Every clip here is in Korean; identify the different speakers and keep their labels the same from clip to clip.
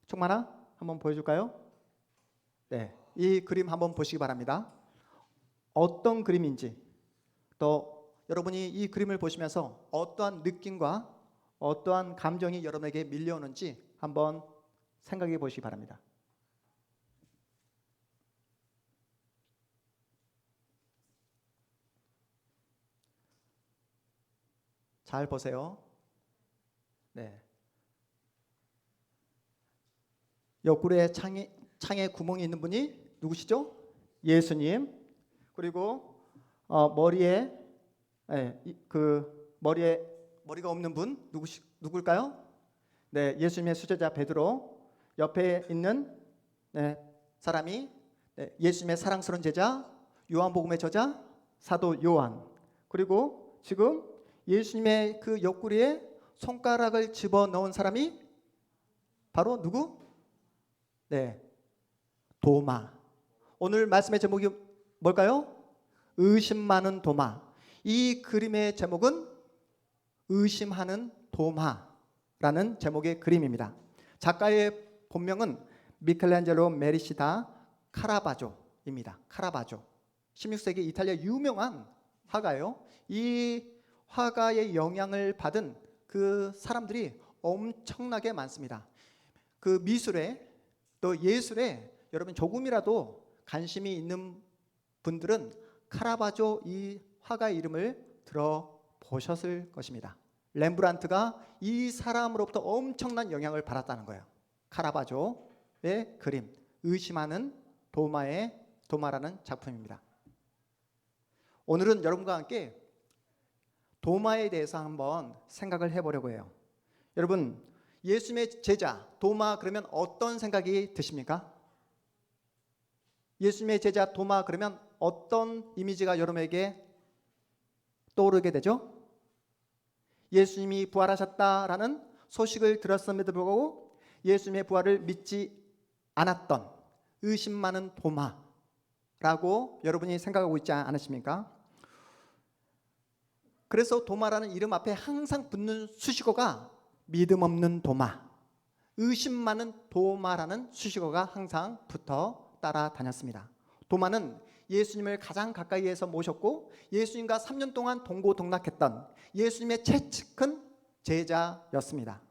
Speaker 1: 총만아 한번 보여줄까요? 네, 이 그림 한번 보시기 바랍니다. 어떤 그림인지, 또 여러분이 이 그림을 보시면서 어떠한 느낌과 어떠한 감정이 여러분에게 밀려오는지 한번 생각해 보시기 바랍니다. 잘 보세요. 네. 옆구리에 창에 구멍이 있는 분이 누구시죠? 예수님. 그리고 머리에 머리에 머리가 없는 분 누굴까요? 네, 예수님의 수제자 베드로. 옆에 있는 사람이 예수님의 사랑스러운 제자 요한복음의 저자 사도 요한. 그리고 지금 예수님의 그 옆구리에 손가락을 집어넣은 사람이 바로 누구? 네, 도마. 오늘 말씀의 제목이 뭘까요? 의심 많은 도마. 이 그림의 제목은 의심하는 도마라는 제목의 그림입니다. 작가의 본명은 미켈란젤로 메리시다 카라바조입니다. 카라바조. 16세기 이탈리아 유명한 화가예요. 이 화가의 영향을 받은 그 사람들이 엄청나게 많습니다. 그 미술에 또 예술에 여러분 조금이라도 관심이 있는 분들은 카라바조 이 화가의 이름을 들어보셨을 것입니다. 렘브란트가 이 사람으로부터 엄청난 영향을 받았다는 거예요. 카라바조의 그림 의심하는 도마라는 작품입니다. 오늘은 여러분과 함께 도마에 대해서 한번 생각을 해보려고 해요. 여러분, 예수님의 제자 도마 그러면 어떤 생각이 드십니까? 예수님의 제자 도마 그러면 어떤 이미지가 여러분에게 떠오르게 되죠? 예수님이 부활하셨다라는 소식을 들었음에도 불구하고 예수님의 부활을 믿지 않았던 의심 많은 도마라고 여러분이 생각하고 있지 않으십니까? 그래서 도마라는 이름 앞에 항상 붙는 수식어가 믿음 없는 도마, 의심 많은 도마라는 수식어가 항상 붙어 따라다녔습니다. 도마는 예수님을 가장 가까이에서 모셨고 예수님과 3년 동안 동고동락했던 예수님의 최측근 제자였습니다.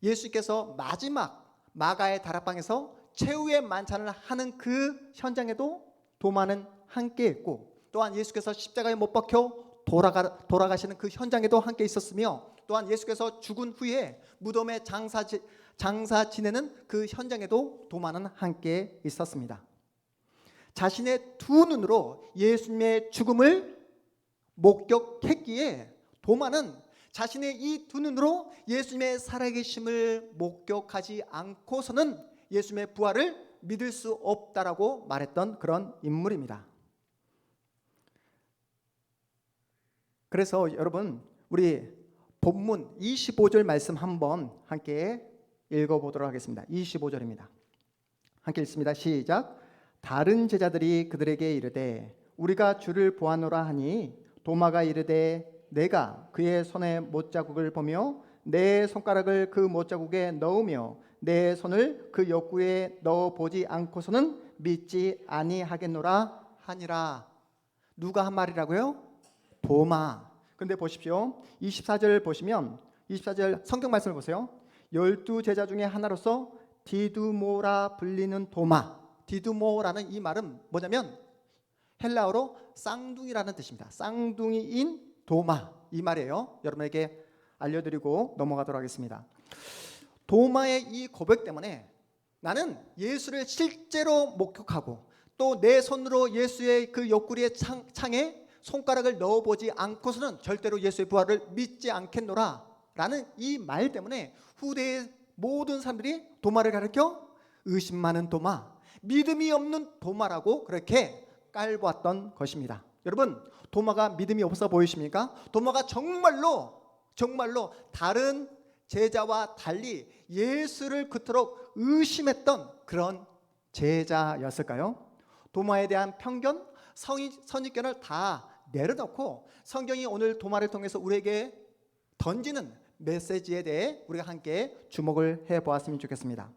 Speaker 1: 예수님께서 마지막 마가의 다락방에서 최후의 만찬을 하는 그 현장에도 도마는 함께했고, 또한 예수께서 십자가에 못 박혀 돌아가시는 그 현장에도 함께 있었으며, 또한 예수께서 죽은 후에 무덤에 장사 지내는 그 현장에도 도마는 함께 있었습니다. 자신의 두 눈으로 예수님의 죽음을 목격했기에 도마는 자신의 이 두 눈으로 예수님의 살아계심을 목격하지 않고서는 예수님의 부활을 믿을 수 없다라고 말했던 그런 인물입니다. 그래서 여러분, 우리 본문 25절 말씀 한번 함께 읽어보도록 하겠습니다. 25절입니다. 함께 읽습니다. 시작. 다른 제자들이 그들에게 이르되 우리가 주를 보았노라 하니 도마가 이르되 내가 그의 손에 못자국을 보며 내 손가락을 그 못자국에 넣으며 내 손을 그 옆구리에 넣어보지 않고서는 믿지 아니하겠노라 하니라. 누가 한 말이라고요? 도마. 근데 보십시오. 24절 보시면 24절 성경 말씀을 보세요. 12제자 중에 하나로서 디두모라 불리는 도마. 디두모라는 이 말은 뭐냐면 헬라어로 쌍둥이라는 뜻입니다. 쌍둥이인 도마, 이 말이에요. 여러분에게 알려드리고 넘어가도록 하겠습니다. 도마의 이 고백 때문에 나는 예수를 실제로 목격하고 또 내 손으로 예수의 그 옆구리의 창에 손가락을 넣어보지 않고서는 절대로 예수의 부활을 믿지 않겠노라 라는 이 말 때문에 후대의 모든 사람들이 도마를 가리켜 의심 많은 도마, 믿음이 없는 도마라고 그렇게 깔보았던 것입니다. 여러분, 도마가 믿음이 없어 보이십니까? 도마가 정말로 다른 제자와 달리 예수를 그토록 의심했던 그런 제자였을까요? 도마에 대한 편견, 선입견을 다 내려놓고 성경이 오늘 도마를 통해서 우리에게 던지는 메시지에 대해 우리가 함께 주목을 해보았으면 좋겠습니다.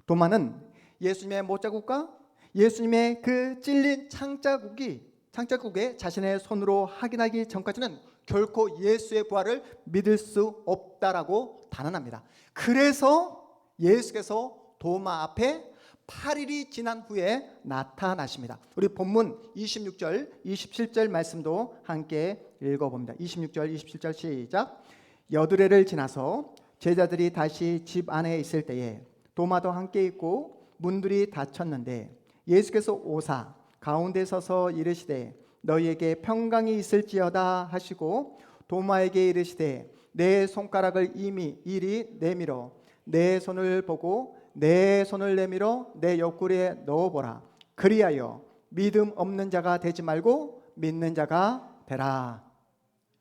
Speaker 1: 도마는 예수님의 못자국과 예수님의 그 찔린 창자국에 자신의 손으로 확인하기 전까지는 결코 예수의 부활을 믿을 수 없다라고 단언합니다. 그래서 예수께서 도마 앞에 8일이 지난 후에 나타나십니다. 우리 본문 26절, 27절 말씀도 함께 읽어봅니다. 26절, 27절 시작. 여드레를 지나서 제자들이 다시 집 안에 있을 때에 도마도 함께 있고 문들이 닫혔는데 예수께서 오사 가운데 서서 이르시되 너희에게 평강이 있을지어다 하시고 도마에게 이르시되 내 손가락을 이리 내밀어 내 손을 보고 내 손을 내밀어 내 옆구리에 넣어보라. 그리하여 믿음 없는 자가 되지 말고 믿는 자가 되라.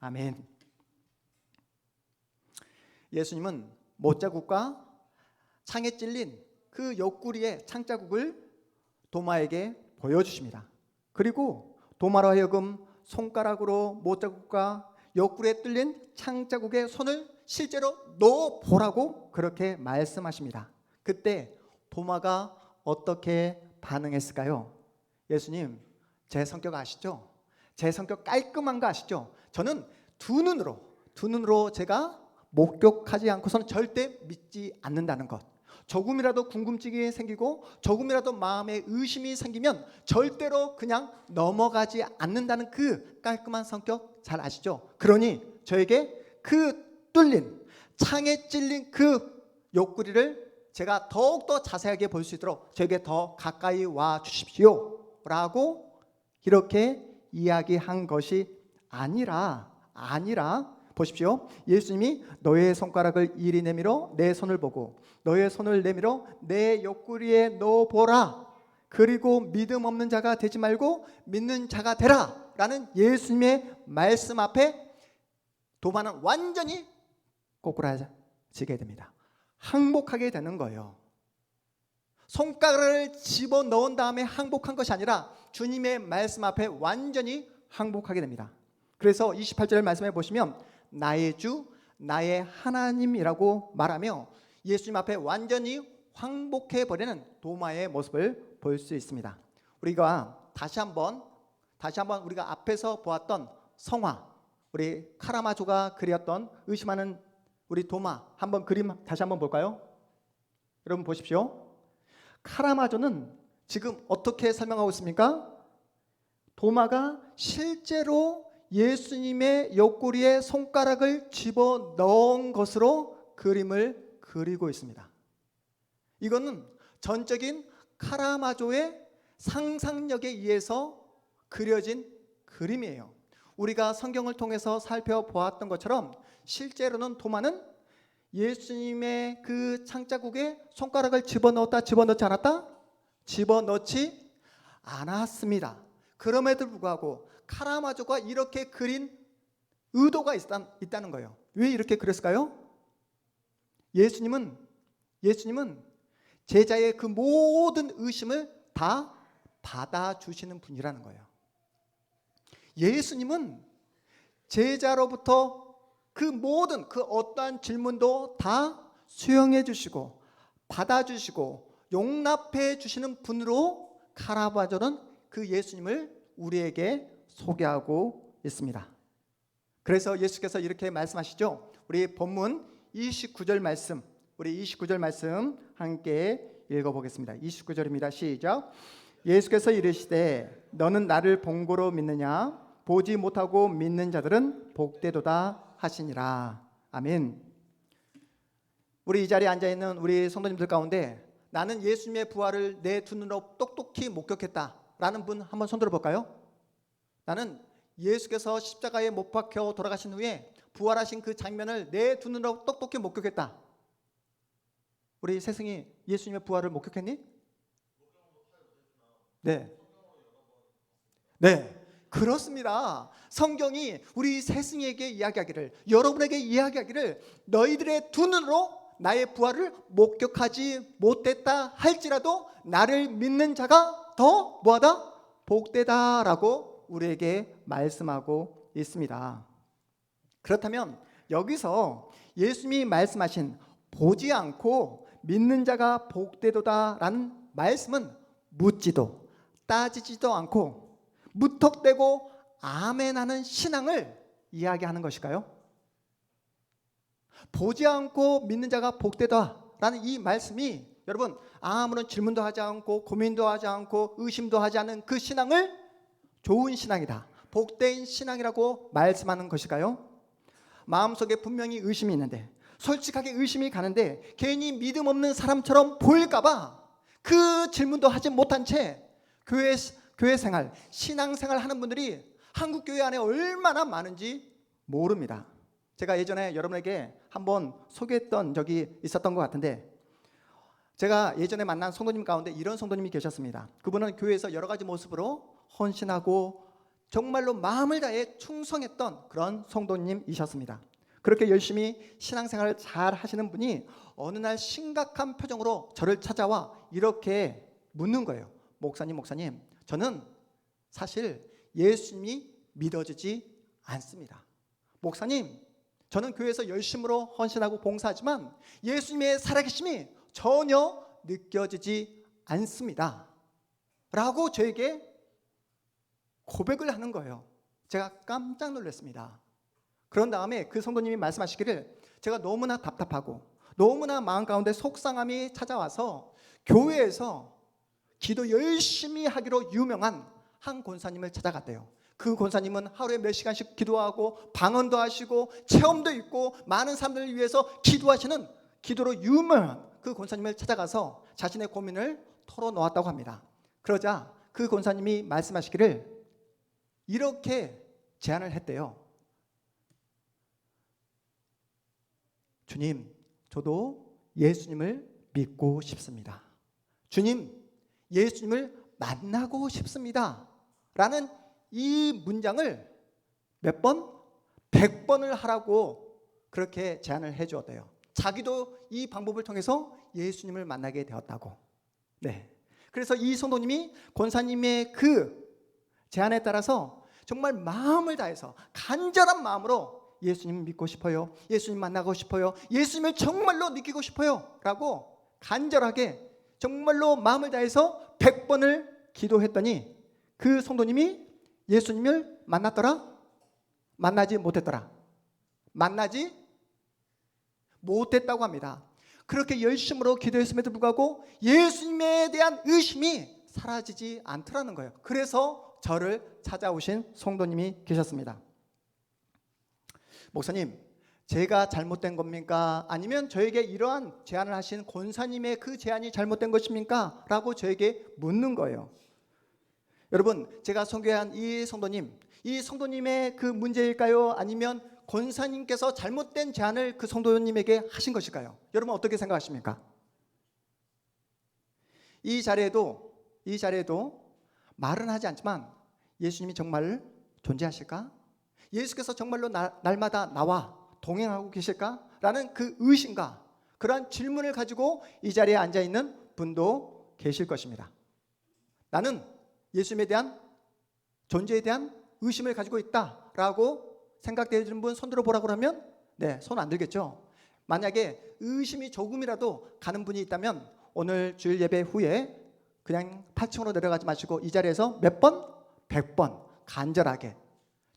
Speaker 1: 아멘. 예수님은 못자국과 창에 찔린 그 옆구리의 창자국을 도마에게 보여주십니다. 그리고 도마로 하여금 손가락으로 못자국과 옆구리에 뚫린 창자국에 손을 실제로 넣어보라고 그렇게 말씀하십니다. 그때 도마가 어떻게 반응했을까요? 예수님, 제 성격 아시죠? 제 성격 깔끔한 거 아시죠? 저는 두 눈으로 제가 목격하지 않고서는 절대 믿지 않는다는 것. 조금이라도 궁금증이 생기고 조금이라도 마음에 의심이 생기면 절대로 그냥 넘어가지 않는다는 그 깔끔한 성격 잘 아시죠? 그러니 저에게 그 뚫린 창에 찔린 그 옆구리를 제가 더욱더 자세하게 볼 수 있도록 저에게 더 가까이 와 주십시오 라고 이렇게 이야기한 것이 아니라 보십시오. 예수님이 너의 손가락을 이리 내밀어 내 손을 보고 너의 손을 내밀어 내 옆구리에 넣어보라. 그리고 믿음 없는 자가 되지 말고 믿는 자가 되라 라는 예수님의 말씀 앞에 도마는 완전히 꼬꾸라지게 됩니다. 항복하게 되는 거예요. 손가락을 집어넣은 다음에 항복한 것이 아니라 주님의 말씀 앞에 완전히 항복하게 됩니다. 그래서 28절 말씀에 보시면 나의 주 나의 하나님이라고 말하며 예수님 앞에 완전히 항복해버리는 도마의 모습을 볼 수 있습니다. 우리가 다시 한번 우리가 앞에서 보았던 성화, 우리 카라마조가 그렸던 의심하는 우리 도마 한번 그림 다시 한번 볼까요? 여러분 보십시오. 카라마조는 지금 어떻게 설명하고 있습니까? 도마가 실제로 예수님의 옆구리에 손가락을 집어넣은 것으로 그림을 그리고 있습니다. 이거는 전적인 카라마조의 상상력에 의해서 그려진 그림이에요. 우리가 성경을 통해서 살펴보았던 것처럼 실제로는 도마는 예수님의 그 창자국에 손가락을 집어넣지 않았다? 집어넣지 않았습니다. 그럼에도 불구하고 카라마조가 이렇게 그린 의도가 있다는 거예요. 왜 이렇게 그렸을까요? 예수님은 제자의 그 모든 의심을 다 받아주시는 분이라는 거예요. 예수님은 제자로부터 그 모든 그 어떠한 질문도 다 수용해 주시고 받아주시고 용납해 주시는 분으로 카라마조는 그 예수님을 우리에게 소개하고 있습니다. 그래서 예수께서 이렇게 말씀하시죠. 우리 본문 29절 말씀, 우리 29절 말씀 함께 읽어보겠습니다. 29절입니다. 시작. 예수께서 이르시되 너는 나를 본고로 믿느냐? 보지 못하고 믿는 자들은 복되도다 하시니라. 아멘. 우리 이 자리에 앉아있는 우리 성도님들 가운데 나는 예수님의 부활을 내 두 눈으로 똑똑히 목격했다라는 분 한번 손 들어볼까요? 나는 예수께서 십자가에 못 박혀 돌아가신 후에 부활하신 그 장면을 내 두 눈으로 똑똑히 목격했다. 우리 세승이 예수님의 부활을 목격했니? 네, 그렇습니다. 성경이 우리 세승에게 이야기하기를, 여러분에게 이야기하기를 너희들의 두 눈으로 나의 부활을 목격하지 못했다 할지라도 나를 믿는 자가 더 뭐하다? 복되다라고 우리에게 말씀하고 있습니다. 그렇다면 여기서 예수님이 말씀하신 보지 않고 믿는 자가 복되도다라는 말씀은 묻지도 따지지도 않고 무턱대고 아멘하는 신앙을 이야기하는 것일까요? 보지 않고 믿는 자가 복되다라는 이 말씀이 여러분 아무런 질문도 하지 않고 고민도 하지 않고 의심도 하지 않는 그 신앙을 좋은 신앙이다, 복된 신앙이라고 말씀하는 것일까요? 마음속에 분명히 의심이 있는데, 솔직하게 의심이 가는데 괜히 믿음 없는 사람처럼 보일까봐 그 질문도 하지 못한 채 교회 생활, 신앙 생활 하는 분들이 한국 교회 안에 얼마나 많은지 모릅니다. 제가 예전에 여러분에게 한번 소개했던 적이 있었던 것 같은데, 제가 예전에 만난 성도님 가운데 이런 성도님이 계셨습니다. 그분은 교회에서 여러 가지 모습으로 헌신하고 정말로 마음을 다해 충성했던 그런 성도님이셨습니다. 그렇게 열심히 신앙생활을 잘 하시는 분이 어느 날 심각한 표정으로 저를 찾아와 이렇게 묻는 거예요. 목사님, 저는 사실 예수님이 믿어지지 않습니다. 목사님, 저는 교회에서 열심으로 헌신하고 봉사하지만 예수님의 살아계심이 전혀 느껴지지 않습니다 라고 저에게 고백을 하는 거예요. 제가 깜짝 놀랐습니다. 그런 다음에 그 성도님이 말씀하시기를, 제가 너무나 답답하고 너무나 마음 가운데 속상함이 찾아와서 교회에서 기도 열심히 하기로 유명한 한 권사님을 찾아갔대요. 그 권사님은 하루에 몇 시간씩 기도하고 방언도 하시고 체험도 있고 많은 사람들을 위해서 기도하시는 기도로 유명한 그 권사님을 찾아가서 자신의 고민을 털어놓았다고 합니다. 그러자 그 권사님이 말씀하시기를 이렇게 제안을 했대요. 주님, 저도 예수님을 믿고 싶습니다. 주님, 예수님을 만나고 싶습니다 라는 이 문장을 몇 번? 100번을 하라고 그렇게 제안을 해 주었대요. 자기도 이 방법을 통해서 예수님을 만나게 되었다고. 네. 그래서 이 성도님이 권사님의 그 제안에 따라서 정말 마음을 다해서 간절한 마음으로 예수님 믿고 싶어요, 예수님 만나고 싶어요, 예수님을 정말로 느끼고 싶어요 라고 간절하게 정말로 마음을 다해서 100번을 기도했더니 그 성도님이 예수님을 만났더라? 만나지 못했더라? 만나지 못했다고 합니다. 그렇게 열심으로 기도했음에도 불구하고 예수님에 대한 의심이 사라지지 않더라는 거예요. 그래서 저를 찾아오신 성도님이 계셨습니다. 목사님, 제가 잘못된 겁니까? 아니면 저에게 이러한 제안을 하신 권사님의 그 제안이 잘못된 것입니까? 라고 저에게 묻는 거예요. 여러분, 제가 소개한 이 성도님의 그 문제일까요? 아니면 권사님께서 잘못된 제안을 그 성도님에게 하신 것일까요? 여러분 어떻게 생각하십니까? 이 자리에도 말은 하지 않지만 예수님이 정말 존재하실까? 예수께서 정말로 날마다 나와 동행하고 계실까? 라는 그 의심과 그러한 질문을 가지고 이 자리에 앉아있는 분도 계실 것입니다. 나는 예수님에 대한 존재에 대한 의심을 가지고 있다라고 생각되는 분 손 들어보라고 그러면 네, 손 안 들겠죠. 만약에 의심이 조금이라도 가는 분이 있다면 오늘 주일 예배 후에 그냥 8층으로 내려가지 마시고 이 자리에서 몇 번? 100번 간절하게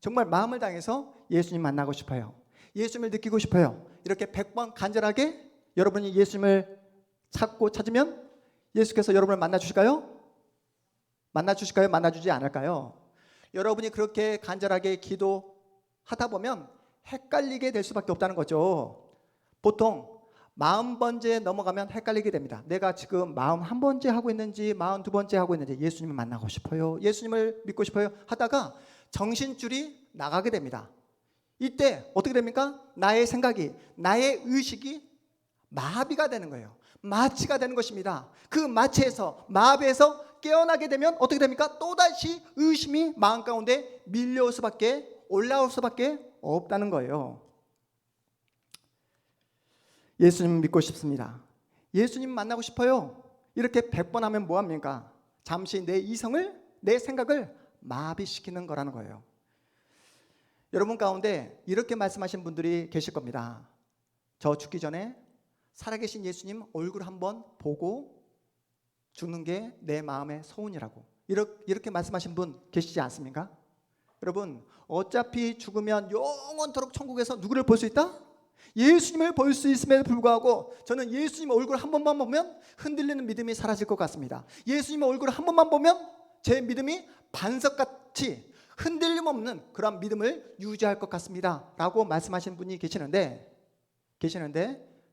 Speaker 1: 정말 마음을 다해서 예수님 만나고 싶어요, 예수님을 느끼고 싶어요, 이렇게 100번 간절하게 여러분이 예수님을 찾으면 예수께서 여러분을 만나주실까요? 만나주지 않을까요? 여러분이 그렇게 간절하게 기도하다 보면 헷갈리게 될 수밖에 없다는 거죠. 보통 40번째 넘어가면 헷갈리게 됩니다. 내가 지금 41번째 하고 있는지 42번째 하고 있는지, 예수님을 만나고 싶어요, 예수님을 믿고 싶어요 하다가 정신줄이 나가게 됩니다. 이때 어떻게 됩니까? 나의 생각이, 나의 의식이 마비가 되는 거예요. 마취가 되는 것입니다. 그 마취에서, 마비에서 깨어나게 되면 어떻게 됩니까? 또다시 의심이 마음 가운데 올라올 수밖에 없다는 거예요. 예수님 믿고 싶습니다, 예수님 만나고 싶어요, 이렇게 100번 하면 뭐합니까? 잠시 내 이성을, 내 생각을 마비시키는 거라는 거예요. 여러분 가운데 이렇게 말씀하신 분들이 계실 겁니다. 저 죽기 전에 살아계신 예수님 얼굴 한번 보고 죽는 게 내 마음의 소원이라고 이렇게 말씀하신 분 계시지 않습니까? 여러분, 어차피 죽으면 영원토록 천국에서 누구를 볼 수 있다? 예수님을 볼 수 있음에도 불구하고 저는 예수님 얼굴 한 번만 보면 흔들리는 믿음이 사라질 것 같습니다. 예수님 얼굴 한 번만 보면 제 믿음이 반석같이 흔들림 없는 그런 믿음을 유지할 것 같습니다 라고 말씀하신 분이 계시는데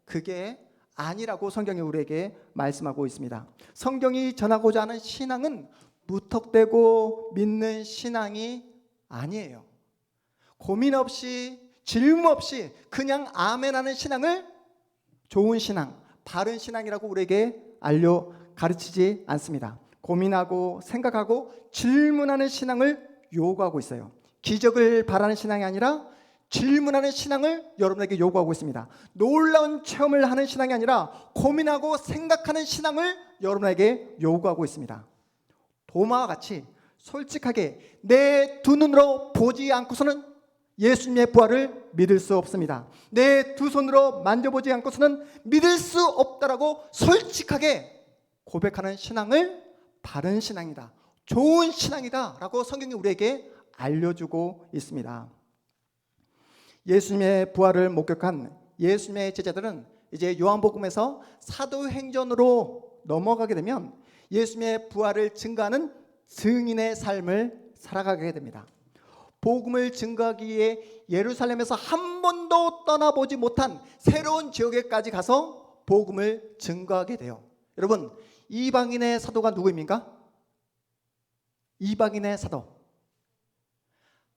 Speaker 1: 그게 아니라고 성경이 우리에게 말씀하고 있습니다. 성경이 전하고자 하는 신앙은 무턱대고 믿는 신앙이 아니에요. 고민 없이 질문 없이 그냥 아멘하는 신앙을 좋은 신앙, 바른 신앙이라고 우리에게 가르치지 않습니다. 고민하고 생각하고 질문하는 신앙을 요구하고 있어요. 기적을 바라는 신앙이 아니라 질문하는 신앙을 여러분에게 요구하고 있습니다. 놀라운 체험을 하는 신앙이 아니라 고민하고 생각하는 신앙을 여러분에게 요구하고 있습니다. 도마와 같이 솔직하게 내 두 눈으로 보지 않고서는 예수님의 부활을 믿을 수 없습니다. 내 두 손으로 만져보지 않고서는 믿을 수 없다라고 솔직하게 고백하는 신앙을 바른 신앙이다, 좋은 신앙이다 라고 성경이 우리에게 알려주고 있습니다. 예수님의 부활을 목격한 예수님의 제자들은 이제 요한복음에서 사도행전으로 넘어가게 되면 예수님의 부활을 증거하는 증인의 삶을 살아가게 됩니다. 복음을 증거하기 위해 예루살렘에서 한 번도 떠나보지 못한 새로운 지역에까지 가서 복음을 증거하게 돼요. 여러분, 이방인의 사도가 누구입니까? 이방인의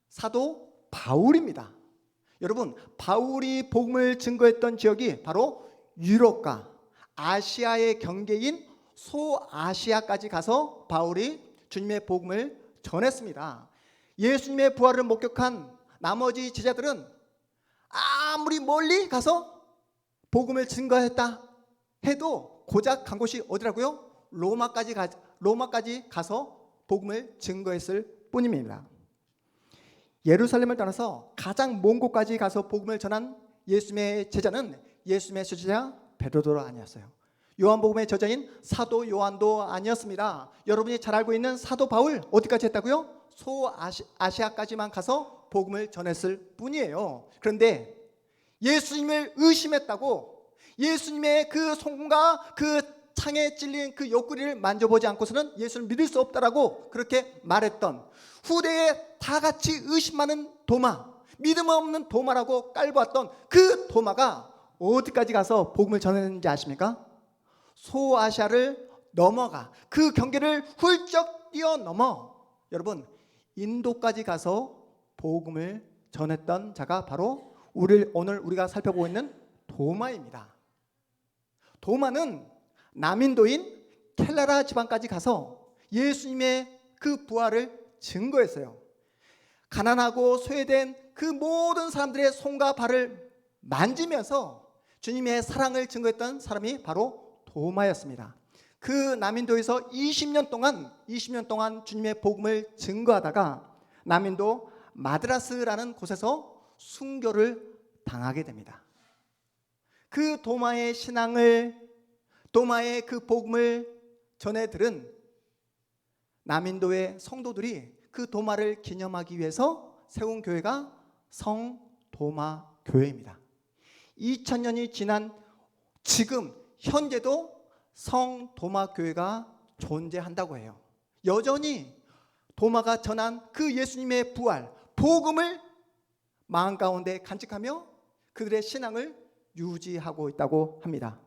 Speaker 1: 사도 바울입니다. 여러분, 바울이 복음을 증거했던 지역이 바로 유럽과 아시아의 경계인 소아시아까지 가서 바울이 주님의 복음을 전했습니다. 예수님의 부활을 목격한 나머지 제자들은 아무리 멀리 가서 복음을 증거했다 해도 고작 간 곳이 어디라고요? 로마까지 가서 복음을 증거했을 뿐입니다. 예루살렘을 떠나서 가장 먼 곳까지 가서 복음을 전한 예수님의 제자는 예수님의 제자 베드로 아니었어요. 요한복음의 저자인 사도 요한도 아니었습니다. 여러분이 잘 알고 있는 사도 바울 어디까지 했다고요? 소아시아까지만 가서 복음을 전했을 뿐이에요. 그런데 예수님을 의심했다고 예수님의 그 손과 그 창에 찔린 그 옆구리를 만져보지 않고서는 예수를 믿을 수 없다라고 그렇게 말했던 후대에 다 같이 의심하는 도마, 믿음 없는 도마라고 깔보았던 그 도마가 어디까지 가서 복음을 전했는지 아십니까? 소아시아를 넘어가 그 경계를 훌쩍 뛰어넘어 여러분 인도까지 가서 복음을 전했던 자가 바로 오늘 우리가 살펴보고 있는 도마입니다. 도마는 남인도인 켈라라 지방까지 가서 예수님의 그 부활을 증거했어요. 가난하고 소외된 그 모든 사람들의 손과 발을 만지면서 주님의 사랑을 증거했던 사람이 바로 도마였습니다. 그 남인도에서 20년 동안 주님의 복음을 증거하다가 남인도 마드라스라는 곳에서 순교를 당하게 됩니다. 그 도마의 그 복음을 전해 들은 남인도의 성도들이 그 도마를 기념하기 위해서 세운 교회가 성도마 교회입니다. 2000년이 지난 지금 현재도 성도마 교회가 존재한다고 해요. 여전히 도마가 전한 그 예수님의 부활, 복음을 마음 가운데 간직하며 그들의 신앙을 유지하고 있다고 합니다.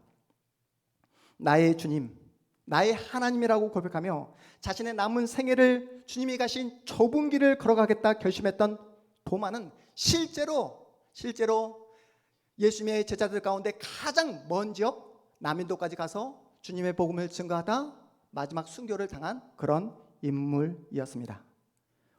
Speaker 1: 나의 주님, 나의 하나님이라고 고백하며 자신의 남은 생애를 주님이 가신 좁은 길을 걸어가겠다 결심했던 도마는 실제로 예수님의 제자들 가운데 가장 먼 지역 남인도까지 가서 주님의 복음을 증거하다 마지막 순교를 당한 그런 인물이었습니다.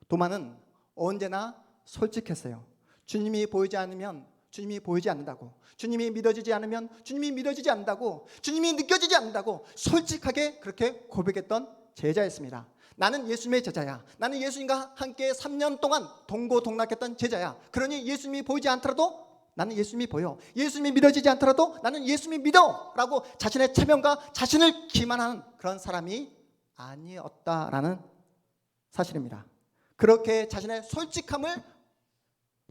Speaker 1: 도마는 언제나 솔직했어요. 주님이 보이지 않으면 주님이 보이지 않는다고, 주님이 믿어지지 않으면 주님이 믿어지지 않는다고, 주님이 느껴지지 않는다고 솔직하게 그렇게 고백했던 제자였습니다. 나는 예수님의 제자야. 나는 예수님과 함께 3년 동안 동고동락했던 제자야. 그러니 예수님이 보이지 않더라도 나는 예수님이 보여. 예수님이 믿어지지 않더라도 나는 예수님이 믿어 라고 자신의 체면과 자신을 기만하는 그런 사람이 아니었다라는 사실입니다. 그렇게 자신의 솔직함을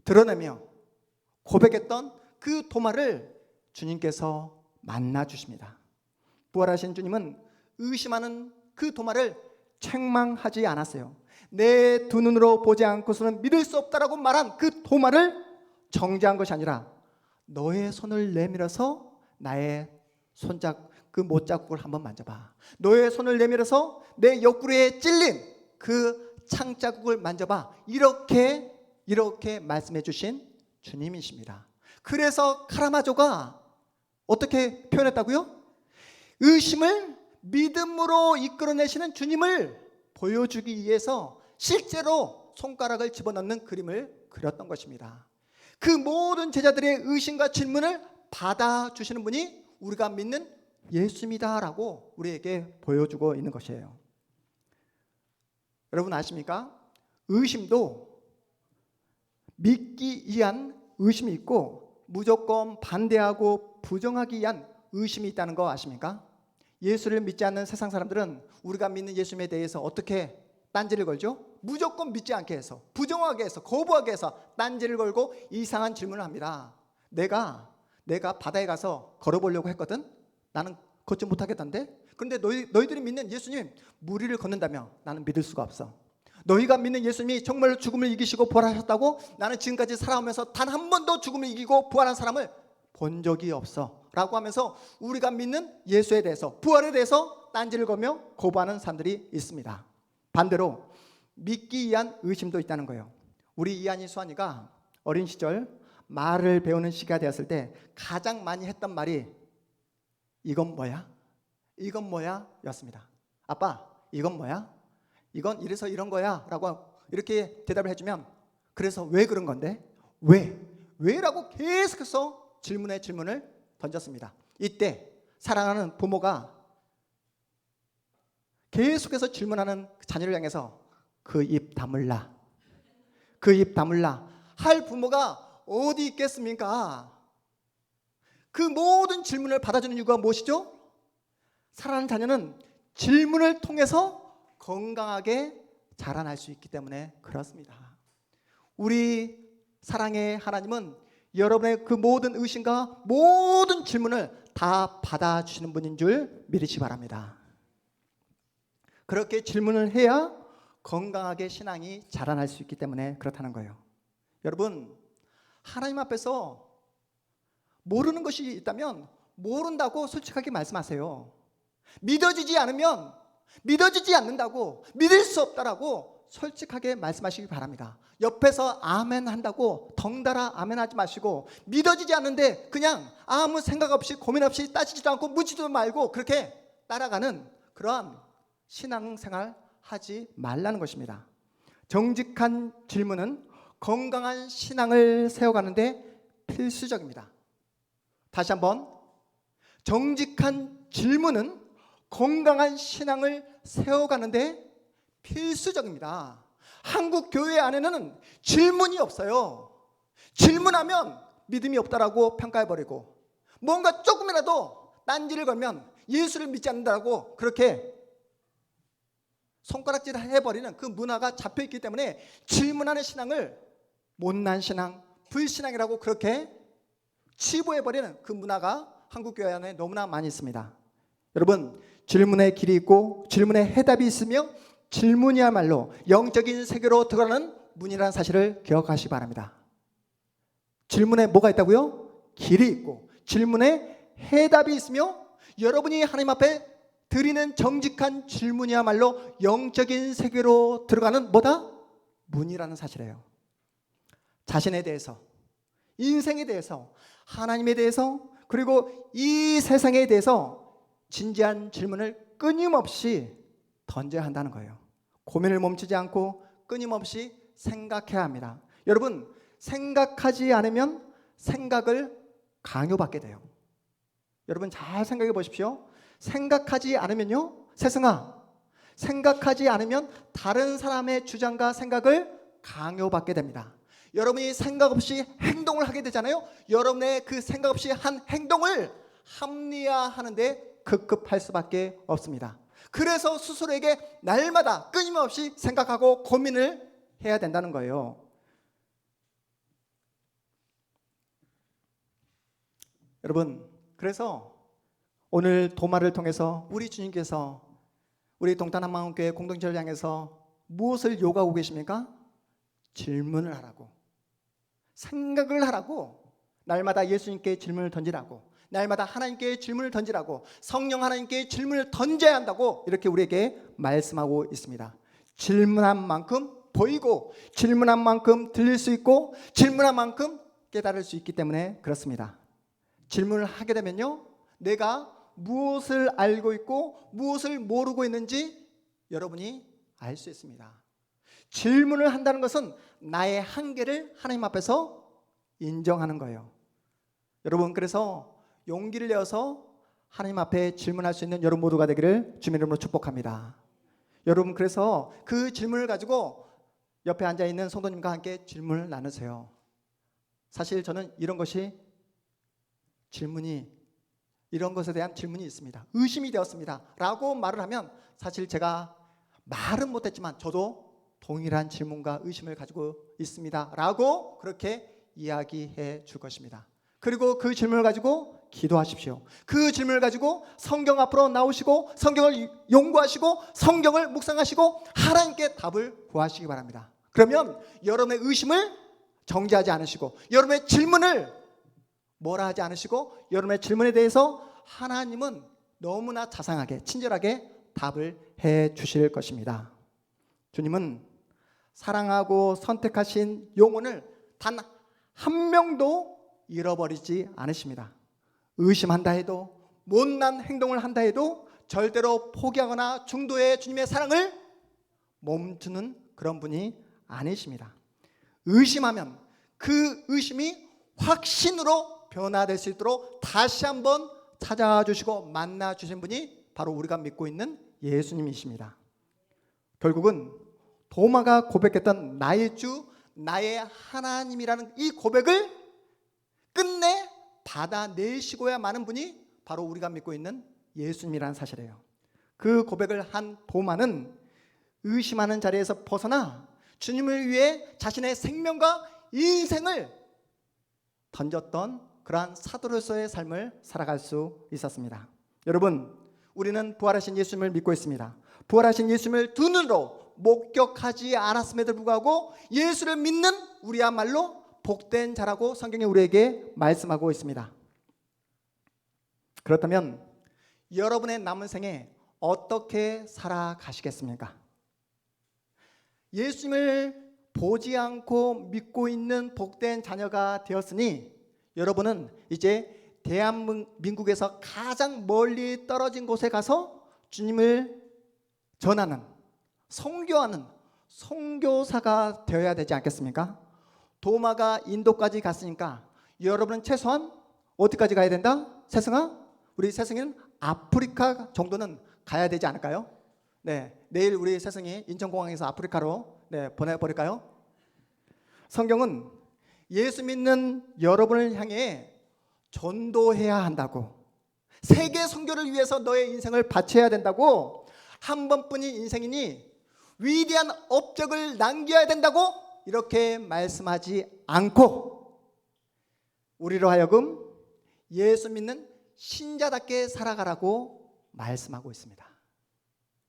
Speaker 1: 드러내며 고백했던 그 도마를 주님께서 만나주십니다. 부활하신 주님은 의심하는 그 도마를 책망하지 않았어요. 내 두 눈으로 보지 않고서는 믿을 수 없다라고 말한 그 도마를 정죄한 것이 아니라 너의 손을 내밀어서 나의 그 못자국을 한번 만져봐. 너의 손을 내밀어서 내 옆구리에 찔린 그 창자국을 만져봐. 이렇게 말씀해 주신 주님이십니다. 그래서 카라마조가 어떻게 표현했다고요? 의심을 믿음으로 이끌어내시는 주님을 보여주기 위해서 실제로 손가락을 집어넣는 그림을 그렸던 것입니다. 그 모든 제자들의 의심과 질문을 받아주시는 분이 우리가 믿는 예수입니다라고 우리에게 보여주고 있는 것이에요. 여러분 아십니까? 의심도 믿기 위한 의심이 있고 무조건 반대하고 부정하기 위한 의심이 있다는 거 아십니까? 예수를 믿지 않는 세상 사람들은 우리가 믿는 예수님에 대해서 어떻게 딴지를 걸죠? 무조건 믿지 않게 해서, 부정하게 해서, 거부하게 해서 딴지를 걸고 이상한 질문을 합니다. 내가 바다에 가서 걸어보려고 했거든? 나는 걷지 못하겠던데? 그런데 너희들이 믿는 예수님 무리를 걷는다며? 나는 믿을 수가 없어. 너희가 믿는 예수님이 정말로 죽음을 이기시고 부활하셨다고? 나는 지금까지 살아오면서 단 한 번도 죽음을 이기고 부활한 사람을 본 적이 없어 라고 하면서 우리가 믿는 예수에 대해서, 부활에 대해서 딴지를 걸며 거부하는 사람들이 있습니다. 반대로 믿기 위한 의심도 있다는 거예요. 우리 이한이 수한이가 어린 시절 말을 배우는 시기가 되었을 때 가장 많이 했던 말이 이건 뭐야? 이건 뭐야? 였습니다. 아빠, 이건 뭐야? 이건 이래서 이런 거야 라고 이렇게 대답을 해주면 그래서 왜 그런 건데? 왜? 왜라고 계속해서 질문을 던졌습니다. 이때 사랑하는 부모가 계속해서 질문하는 자녀를 향해서 그 입 다물라, 그 입 다물라 할 부모가 어디 있겠습니까? 그 모든 질문을 받아주는 이유가 무엇이죠? 사랑하는 자녀는 질문을 통해서 건강하게 자라날 수 있기 때문에 그렇습니다. 우리 사랑의 하나님은 여러분의 그 모든 의심과 모든 질문을 다 받아주시는 분인 줄 믿으시기 바랍니다. 그렇게 질문을 해야 건강하게 신앙이 자라날 수 있기 때문에 그렇다는 거예요. 여러분, 하나님 앞에서 모르는 것이 있다면 모른다고 솔직하게 말씀하세요. 믿어지지 않는다고, 믿을 수 없다라고 솔직하게 말씀하시기 바랍니다. 옆에서 아멘 한다고 덩달아 아멘 하지 마시고, 믿어지지 않는데 그냥 아무 생각 없이 고민 없이 따지지도 않고 묻지도 말고 그렇게 따라가는 그러한 신앙생활 하지 말라는 것입니다. 정직한 질문은 건강한 신앙을 세워가는데 필수적입니다. 다시 한번, 정직한 질문은 건강한 신앙을 세워가는데 필수적입니다. 한국 교회 안에는 질문이 없어요. 질문하면 믿음이 없다라고 평가해버리고, 뭔가 조금이라도 딴지를 걸면 예수를 믿지 않는다고 그렇게 손가락질 해버리는 그 문화가 잡혀있기 때문에 질문하는 신앙을 못난 신앙, 불신앙이라고 그렇게 치부해버리는 그 문화가 한국 교회 안에 너무나 많이 있습니다. 여러분, 질문의 길이 있고 질문의 해답이 있으며 질문이야말로 영적인 세계로 들어가는 문이라는 사실을 기억하시기 바랍니다. 질문에 뭐가 있다고요? 길이 있고 질문에 해답이 있으며 여러분이 하나님 앞에 드리는 정직한 질문이야말로 영적인 세계로 들어가는 뭐다? 문이라는 사실이에요. 자신에 대해서, 인생에 대해서, 하나님에 대해서, 그리고 이 세상에 대해서 진지한 질문을 끊임없이 던져야 한다는 거예요. 고민을 멈추지 않고 끊임없이 생각해야 합니다. 여러분, 생각하지 않으면 생각을 강요받게 돼요. 여러분 잘 생각해 보십시오. 생각하지 않으면요, 세승아, 생각하지 않으면 다른 사람의 주장과 생각을 강요받게 됩니다. 여러분이 생각 없이 행동을 하게 되잖아요. 여러분의 그 생각 없이 한 행동을 합리화하는데 급급할 수밖에 없습니다. 그래서 스스로에게 날마다 끊임없이 생각하고 고민을 해야 된다는 거예요. 여러분, 그래서 오늘 도마를 통해서 우리 주님께서 우리 동탄한마음교회 공동체를 향해서 무엇을 요구하고 계십니까? 질문을 하라고, 생각을 하라고, 날마다 예수님께 질문을 던지라고, 날마다 하나님께 질문을 던지라고, 성령 하나님께 질문을 던져야 한다고 이렇게 우리에게 말씀하고 있습니다. 질문한 만큼 보이고, 질문한 만큼 들릴 수 있고, 질문한 만큼 깨달을 수 있기 때문에 그렇습니다. 질문을 하게 되면요, 내가 무엇을 알고 있고 무엇을 모르고 있는지 여러분이 알 수 있습니다. 질문을 한다는 것은 나의 한계를 하나님 앞에서 인정하는 거예요. 여러분, 그래서 용기를 내어서 하나님 앞에 질문할 수 있는 여러분 모두가 되기를 주님의 이름으로 축복합니다. 여러분, 그래서 그 질문을 가지고 옆에 앉아있는 성도님과 함께 질문을 나누세요. 사실 저는 이런 것에 대한 질문이 있습니다. 의심이 되었습니다 라고 말을 하면 사실 제가 말은 못했지만 저도 동일한 질문과 의심을 가지고 있습니다 라고 그렇게 이야기해 줄 것입니다. 그리고 그 질문을 가지고 기도하십시오. 그 질문을 가지고 성경 앞으로 나오시고 성경을 연구하시고 성경을 묵상하시고 하나님께 답을 구하시기 바랍니다. 그러면 여러분의 의심을 정지하지 않으시고, 여러분의 질문을 뭐라 하지 않으시고, 여러분의 질문에 대해서 하나님은 너무나 자상하게 친절하게 답을 해 주실 것입니다. 주님은 사랑하고 선택하신 영혼을 단 한 명도 잃어버리지 않으십니다. 의심한다 해도, 못난 행동을 한다 해도 절대로 포기하거나 중도의 주님의 사랑을 멈추는 그런 분이 아니십니다. 의심하면 그 의심이 확신으로 변화될 수 있도록 다시 한번 찾아와 주시고 만나 주신 분이 바로 우리가 믿고 있는 예수님이십니다. 결국은 도마가 고백했던 나의 주, 나의 하나님이라는 이 고백을 끝내 받아내시고야 마는 분이 바로 우리가 믿고 있는 예수님이라는 사실이에요. 그 고백을 한 도마는 의심하는 자리에서 벗어나 주님을 위해 자신의 생명과 인생을 던졌던 그러한 사도로서의 삶을 살아갈 수 있었습니다. 여러분, 우리는 부활하신 예수님을 믿고 있습니다. 부활하신 예수님을 두 눈으로 목격하지 않았음에도 불구하고 예수를 믿는 우리야말로 복된 자라고 성경이 우리에게 말씀하고 있습니다. 그렇다면 여러분의 남은 생에 어떻게 살아가시겠습니까? 예수님을 보지 않고 믿고 있는 복된 자녀가 되었으니 여러분은 이제 대한민국에서 가장 멀리 떨어진 곳에 가서 주님을 전하는, 선교하는 선교사가 되어야 되지 않겠습니까? 도마가 인도까지 갔으니까 여러분은 최소한 어디까지 가야 된다? 세승아? 우리 세승이는 아프리카 정도는 가야 되지 않을까요? 네, 내일 우리 세승이 인천공항에서 아프리카로 보내버릴까요? 성경은 예수 믿는 여러분을 향해 전도해야 한다고, 세계 선교를 위해서 너의 인생을 바쳐야 된다고, 한 번뿐인 인생이니 위대한 업적을 남겨야 된다고 이렇게 말씀하지 않고 우리로 하여금 예수 믿는 신자답게 살아가라고 말씀하고 있습니다.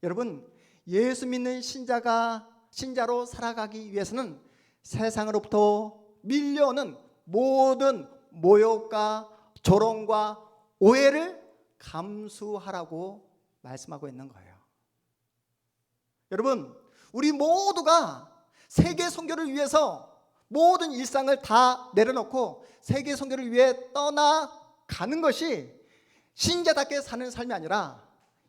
Speaker 1: 여러분, 예수 믿는 신자로 살아가기 위해서는 세상으로부터 밀려오는 모든 모욕과 조롱과 오해를 감수하라고 말씀하고 있는 거예요. 여러분, 우리 모두가 세계 선교를 위해서 모든 일상을 다 내려놓고 세계 선교를 위해 떠나가는 것이 신자답게 사는 삶이 아니라,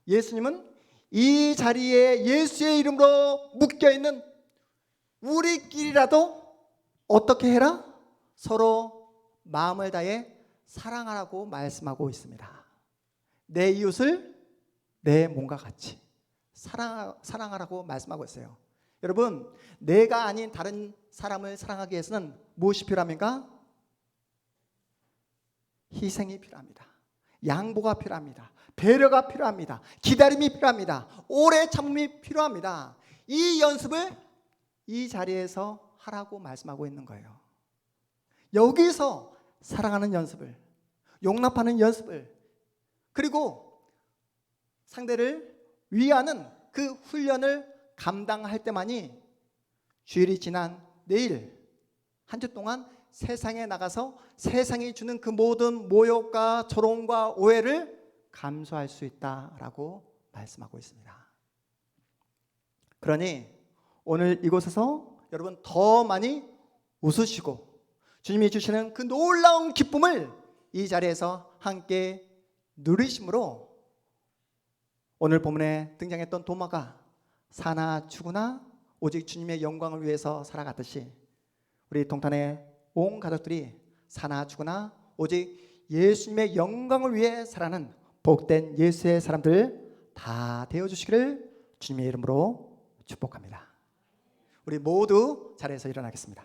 Speaker 1: 예수님은 이 자리에 예수의 이름으로 묶여있는 우리끼리라도 어떻게 해라? 서로 마음을 다해 사랑하라고 말씀하고 있습니다. 내 이웃을 내 몸과 같이 사랑하라고 말씀하고 있어요. 여러분, 내가 아닌 다른 사람을 사랑하기 위해서는 무엇이 필요합니까? 희생이 필요합니다. 양보가 필요합니다. 배려가 필요합니다. 기다림이 필요합니다. 오래 참음이 필요합니다. 이 연습을 이 자리에서 하라고 말씀하고 있는 거예요. 여기서 사랑하는 연습을, 용납하는 연습을, 그리고 상대를 위하는 그 훈련을 감당할 때만이 주일이 지난 내일 한 주 동안 세상에 나가서 세상이 주는 그 모든 모욕과 조롱과 오해를 감수할 수 있다라고 말씀하고 있습니다. 그러니 오늘 이곳에서 여러분 더 많이 웃으시고 주님이 주시는 그 놀라운 기쁨을 이 자리에서 함께 누리심으로 오늘 본문에 등장했던 도마가 사나 죽으나 오직 주님의 영광을 위해서 살아갔듯이 우리 동탄의 온 가족들이 사나 죽으나 오직 예수님의 영광을 위해 살아가는 복된 예수의 사람들 다 되어주시기를 주님의 이름으로 축복합니다. 우리 모두 자리에서 일어나겠습니다.